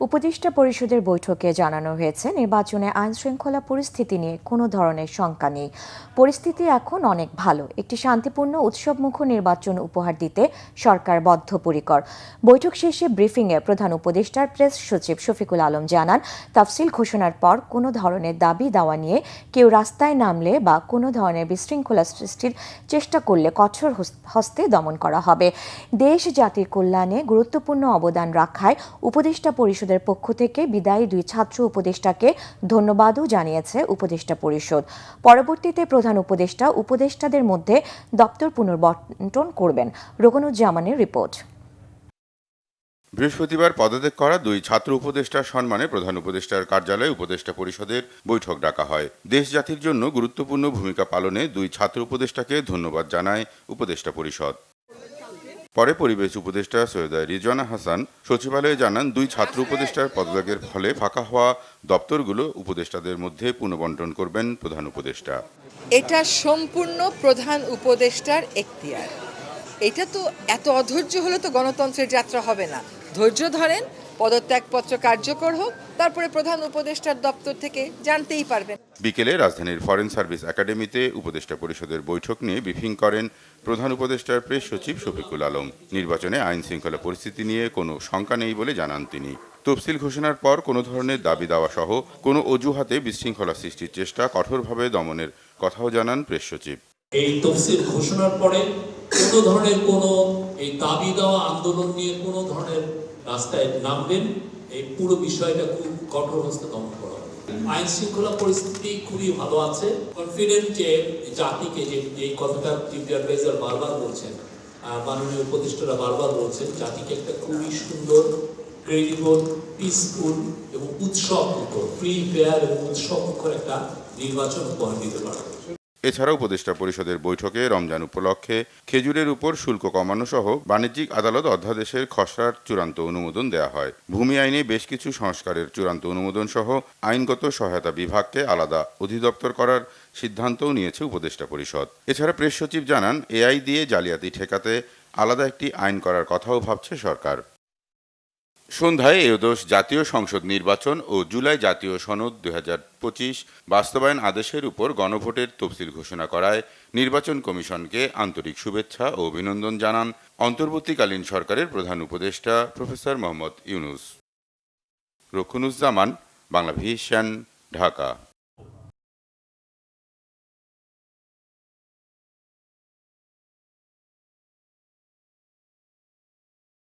উপদেষ্টা পরিষদের বৈঠকে জানানো হয়েছে, নির্বাচনে আইনশৃঙ্খলা পরিস্থিতি নিয়ে কোনো ধরনের শঙ্কা নেই। পরিস্থিতি এখন অনেক ভালো। একটি শান্তিপূর্ণ উৎসবমুখর নির্বাচন উপহার দিতে সরকার বদ্ধপরিকর। বৈঠক শেষে ব্রিফিংয়ে প্রধান উপদেষ্টার প্রেস সচিব শফিকুল আলম জানান, তাফসিল ঘোষণার পর কোনো ধরনের দাবি দাওয়া নিয়ে কেউ রাস্তায় নামলে বা কোনো ধরনের বিশৃঙ্খলা সৃষ্টির চেষ্টা করলে কঠোর হস্তে দমন করা হবে। দেশ জাতির কল্যাণে গুরুত্বপূর্ণ অবদান রাখায় উপদেষ্টা পরিষদের পক্ষ থেকে বিদায়ী দুই ছাত্র উপদেষ্টাকে ধন্যবাদও জানিয়েছে উপদেষ্টা পরিষদ। পরবর্তীতে প্রধান উপদেষ্টা উপদেষ্টাদের মধ্যে দপ্তর পুনর্বণ্টন করবেন। রোকনুজ্জামানের রিপোর্ট। বৃহস্পতিবার পদত্যাগ করা দুই ছাত্র উপদেষ্টার সম্মানে প্রধান উপদেষ্টার কার্যালয়ে উপদেষ্টা পরিষদের বৈঠক ডাকা হয়। দেশ জাতির জন্য গুরুত্বপূর্ণ ভূমিকা পালনে দুই ছাত্র উপদেষ্টাকে ধন্যবাদ জানায় উপদেষ্টা পরিষদ। পরে পরিবেশ উপদেষ্টা সৈয়দা রিজওয়ানা হাসান সচিবালয়ে জানান, দুই ছাত্র উপদেষ্টার পদত্যাগের ফলে ফাঁকা হওয়া দপ্তরগুলো উপদেষ্টাদের মধ্যে পুনর্বণ্টন করবেন প্রধান উপদেষ্টা। এটা সম্পূর্ণ প্রধান উপদেষ্টার এখতিয়ার। এটা তো এত অধৈর্য হলে তো গণতন্ত্রের যাত্রা হবে না। ধৈর্য ধরেন, পদত্যাগপত্র কার্যকর হোক, তারপরে প্রধান উপদেষ্টার দপ্তর থেকে জানতেই পারবেন। বিকেলে রাজধানীর ফরেন সার্ভিস একাডেমিতে উপদেষ্টা পরিষদের বৈঠক নিয়ে ব্রিফিং করেন প্রধান উপদেষ্টার প্রেস সচিব শফিকুল আলম। নির্বাচনে আইন শৃঙ্খলা পরিস্থিতি নিয়ে কোনো শঙ্কা নেই বলে জানান তিনি। তফসিল ঘোষণার পর কোনো ধরনের দাবি দাওয়া সহ কোনো অজুহাতে বিশৃঙ্খলা সৃষ্টির চেষ্টা কঠোরভাবে দমনের কথাও জানান প্রেস সচিব। এই তফসিল ঘোষণার পরে কোনো ধরনের কোনো এই দাবি দেওয়া আন্দোলন নিয়ে কোনো ধরনের রাস্তায় নামবেন, এই পুরো বিষয়টা খুব কঠোর হস্তে দমন করা হবে। আইন শৃঙ্খলা পরিস্থিতি খুবই ভালো আছে। কনফিডেন্ট যে জাতিকে যে কথাটা চিফ অ্যাডভাইজার বারবার বলছেন, মাননীয় উপদেষ্টারা বারবার বলছেন, জাতিকে একটা খুবই সুন্দর, ক্রেডিবল, পিসফুল এবং উৎসবমুখর, ফ্রি ফেয়ার এবং উৎসবমুখর একটা নির্বাচন উপহার দিতে পারবে। এছাড়া উপদেষ্টা পরিষদের বৈঠকে রমজান উপলক্ষে খেজুরের উপর শুল্ক কমানো সহ বাণিজ্যিক আদালত অধ্যাদেশের খসড়ার চূড়ান্ত অনুমোদন দেওয়া হয়। ভূমি আইনে বেশ কিছু সংস্কারের চূড়ান্ত অনুমোদন সহ আইনগত সহায়তা বিভাগকে আলাদা অধিদপ্তর করার সিদ্ধান্তও নিয়েছে উপদেষ্টা পরিষদ। এছাড়া প্রেস সচিব জানান, এআই দিয়ে জালিয়াতি ঠেকাতে আলাদা একটি আইন করার কথাও ভাবছে সরকার। সন্ধ্যায় এদোস জাতীয় সংসদ নির্বাচন ও জুলাই জাতীয় সনদ 2025 বাস্তবায়ন আদেশের উপর গণভোটের তফসিল ঘোষণা করায় নির্বাচন কমিশনকে আন্তরিক শুভেচ্ছা ও অভিনন্দন জানান অন্তর্বর্তীকালীন সরকারের প্রধান উপদেষ্টা প্রফেসর মোহাম্মদ ইউনূস। রোকনুজ্জামান, বাংলাভিশন, ঢাকা।